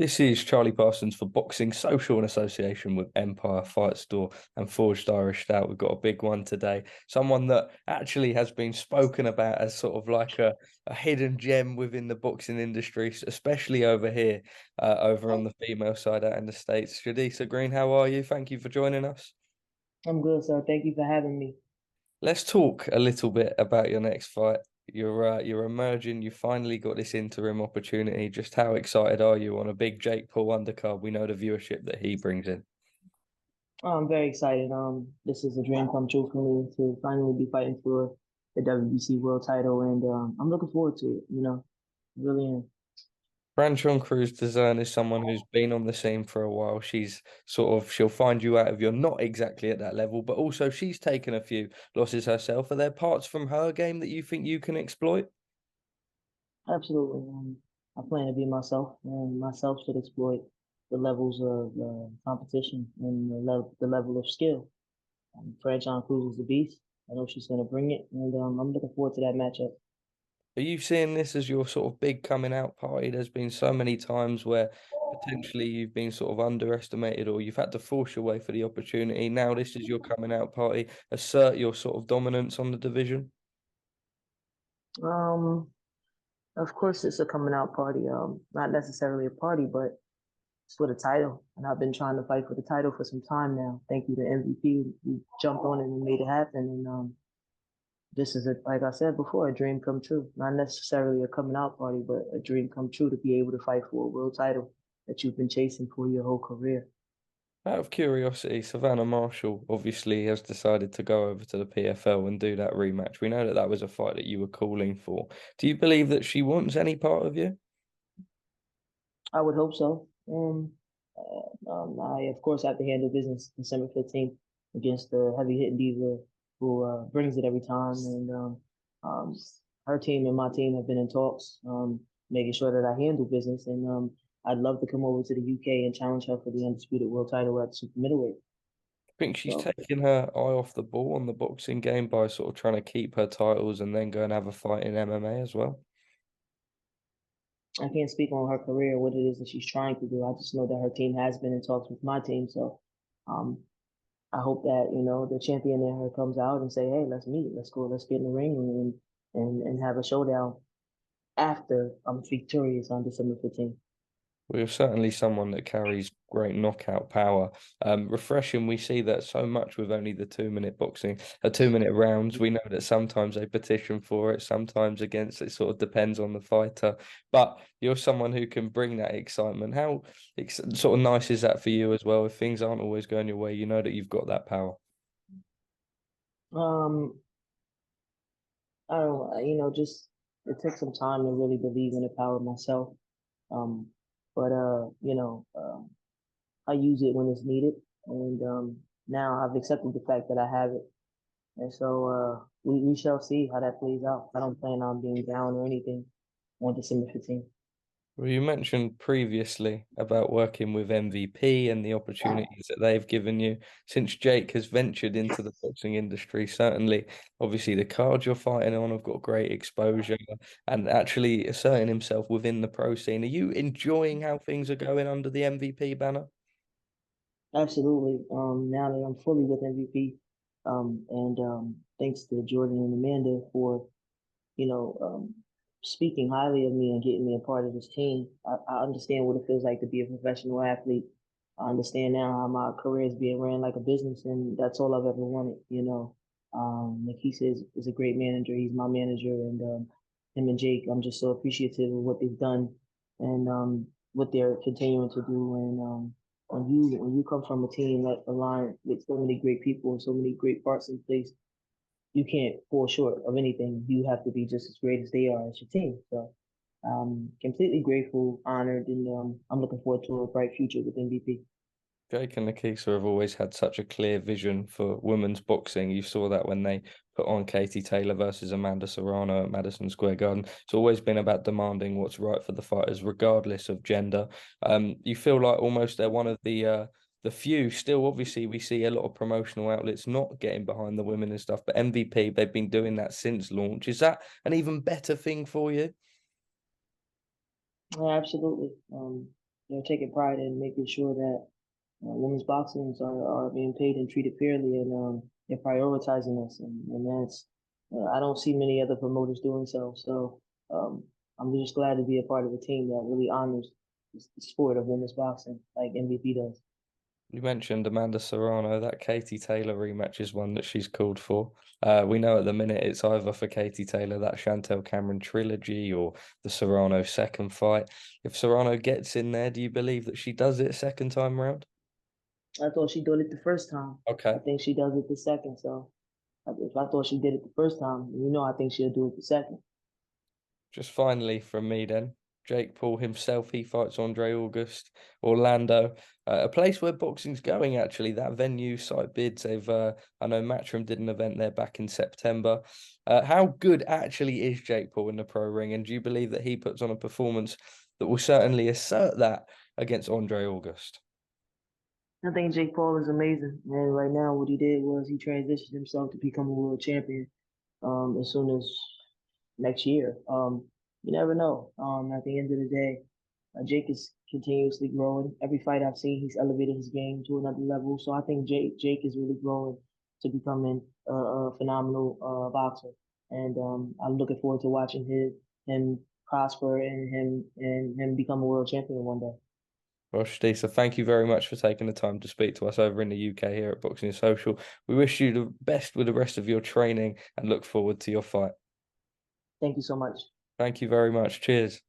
This is Charlie Parsons for Boxing Social in association with Empire Fight Store and Forged Irish Stout. We've got a big one today. Someone that actually has been spoken about as sort of like a hidden gem within the boxing industry, especially over here, over on the female side out in the States. Shadasia Green, how are you? Thank you for joining us. I'm good, sir. Thank you for having me. Let's talk a little bit about your next fight. You're emerging. You finally got this interim opportunity. Just how excited are you on a big Jake Paul undercard? We know the viewership that he brings in. I'm very excited. This is a dream come true for me to finally be fighting for the WBC World Title, and I'm looking forward to it. Really am. Franchon Crews Dezurn is someone who's been on the scene for a while. She'll find you out if you're not exactly at that level, but also she's taken a few losses herself. Are there parts from her game that you think you can exploit? Absolutely. I plan to be myself, and myself should exploit the levels of competition and the level of skill. Franchon Crews is a beast. I know she's going to bring it, and I'm looking forward to that matchup. Are you seeing this as your sort of big coming out party? There's been so many times where potentially you've been sort of underestimated or you've had to force your way for the opportunity. Now this is your coming out party. Assert your sort of dominance on the division. Um, of course, it's a coming out party. Not necessarily a party, but it's for the title. And I've been trying to fight for the title for some time now. Thank you to MVP. We jumped on it and made it happen. And this is, like I said before, a dream come true. Not necessarily a coming out party, but a dream come true to be able to fight for a world title that you've been chasing for your whole career. Out of curiosity, Savannah Marshall obviously has decided to go over to the PFL and do that rematch. We know that that was a fight that you were calling for. Do you believe that she wants any part of you? I would hope so. I, of course, have to handle business December 15th against the heavy hitting diva who brings it every time. And um, her team and my team have been in talks, making sure that I handle business. And I'd love to come over to the UK and challenge her for the undisputed world title at super middleweight. I think she's So taking her eye off the ball on the boxing game by sort of trying to keep her titles and then go and have a fight in MMA as well. I can't speak on her career, what it is that she's trying to do. I just know that her team has been in talks with my team. So um, I hope that, the champion in her comes out and say, hey, let's meet. Let's go. Let's get in the ring and have a showdown after I'm victorious on December 15th. We're certainly someone that carries great knockout power. Refreshing, we see that so much with only the 2 minute boxing, 2 minute rounds. We know that sometimes they petition for it, sometimes against it, sort of depends on the fighter. But you're someone who can bring that excitement. How sort of nice is that for you as well? If things aren't always going your way, you know that you've got that power. Um, I don't, just it takes some time to really believe in the power of myself. Um, but I use it when it's needed, and now I've accepted the fact that I have it, and so we shall see how that plays out. I don't plan on being down or anything on December 15th. Well, you mentioned previously about working with MVP and the opportunities that they've given you. Since Jake has ventured into the boxing industry, certainly, obviously, the cards you're fighting on have got great exposure and actually asserting himself within the pro scene. Are you enjoying how things are going under the MVP banner? Absolutely. Now that I'm fully with MVP, and thanks to Jordan and Amanda for speaking highly of me and getting me a part of this team. I understand what it feels like to be a professional athlete. I understand now how my career is being ran like a business, and that's all I've ever wanted. Like he says, is a great manager. He's my manager, and him and Jake, I'm just so appreciative of what they've done and what they're continuing to do. And when you come from a team that aligned with so many great people and so many great parts in place, you can't fall short of anything. You have to be just as great as they are as your team. So completely grateful, honored, and I'm looking forward to a bright future with MVP. Jake and Nikisa have always had such a clear vision for women's boxing. You saw that when they put on Katie Taylor versus Amanda Serrano at Madison Square Garden. It's always been about demanding what's right for the fighters, regardless of gender. You feel like almost they're one of the few. Still, obviously, we see a lot of promotional outlets not getting behind the women and stuff, but MVP, they've been doing that since launch. Is that an even better thing for you? Yeah, absolutely. they're taking pride in making sure that women's boxings are being paid and treated fairly, and they're prioritizing us, and that's I don't see many other promoters doing so. So um, I'm just glad to be a part of a team that really honors the sport of women's boxing, like MVP does. You mentioned Amanda Serrano. That Katie Taylor rematch is one that she's called for. We know at the minute it's either for Katie Taylor, that Chantel Cameron trilogy, or the Serrano second fight. If Serrano gets in there, do you believe that she does it second time round? I thought she did it the first time. I Okay. think she does it the second. So if I thought she did it the first time, I think she'll do it the second. Just finally from me then, Jake Paul himself, he fights Andre August, Orlando, a place where boxing's going actually. That venue site bids, I know Matchroom did an event there back in September. How good actually is Jake Paul in the pro ring, and do you believe that he puts on a performance that will certainly assert that against Andre August? I think Jake Paul is amazing. And right now, what he did was he transitioned himself to become a world champion as soon as next year. You never know. At the end of the day, Jake is continuously growing. Every fight I've seen, he's elevated his game to another level. So I think Jake is really growing to becoming a phenomenal boxer. And I'm looking forward to watching him prosper and him become a world champion one day. Well, Shadisa, thank you very much for taking the time to speak to us over in the UK here at Boxing Social. We wish you the best with the rest of your training and look forward to your fight. Thank you so much. Thank you very much. Cheers.